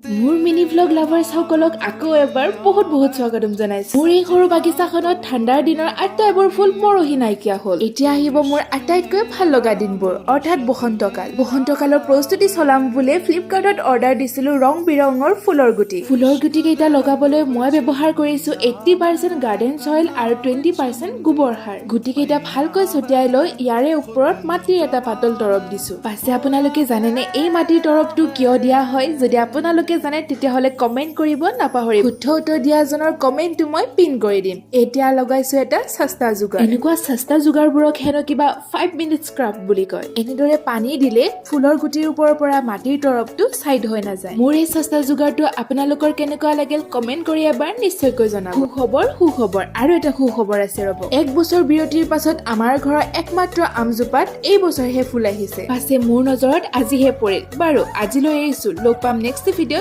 মোৰ mini vlog lover সকলক আকৌ এবাৰ বহুত স্বাগতম জনাইছো। মোৰ এই সৰু বাগিচাখনত ঠাণ্ডাৰ দিনৰ আটাইবোৰ ফুল মৰহি নাইকিয়া হ'ল। এতিয়া আহিব মোৰ আটাইতকৈ ভাল লগা দিনবোৰ, অৰ্থাৎ বসন্তকাল। বসন্তকালৰ প্ৰস্তুতি চলাম বুলি ফ্লিপকাৰ্টত অৰ্ডাৰ দিছিলো ৰং বিৰঙৰ ফুলৰ গুটি। ফুলৰ গুটি কেইটা লগাবলৈ মই ব্যৱহাৰ কৰিছো 80% গাৰ্ডেন সইল আৰু 20% গোবৰ সাৰ। গুটি কেইটা ভালকৈ ছটিয়াই লৈ ইয়াৰে ওপৰত মাটিৰ এটা পাতল তৰপ দিছো। পাছে আপোনালোকে জানেনে এই মাটিৰ তৰপটো কিয় দিয়া হয়? যদি আপোনালোকে জানে তেতিয়াহলে কমেন্ট কৰিব নাপাহৰিব। শুদ্ধ উত্তৰ দিয়াজনৰ কমেন্টটো মই পিন কৰি দিম। এতিয়া লগাইছো এটা সস্তা যোগাৰ। এনেকুৱা সস্তা যোগাৰবোৰক হেনো কিবা 5 মিনিট স্ক্ৰাব বুলি কয়। এনেদৰে পানী দিলে ফুলৰ গুটিৰ ওপৰৰ পৰা মাটিৰ তৰপটো সাইড হৈ নাযায়। মোৰ এই সস্তা যোগাৰটো আপোনালোকৰ কেনেকুৱা লাগিল কমেন্ট কৰি এবাৰ নিশ্চয়কৈ জনাব। সুখবৰ আৰু এটা সুখবৰ আছে ৰব। 1 বছৰ বিৰতিৰ পাছত আমাৰ ঘৰৰ একমাত্ৰ আমজোপাত এই বছৰহে ফুল আহিছে। পাছে মোৰ নজৰত আজিহে পৰিল। বাৰু আজিলৈ এৰিছো, লগ পাম নেক্সট ভিডিঅ'।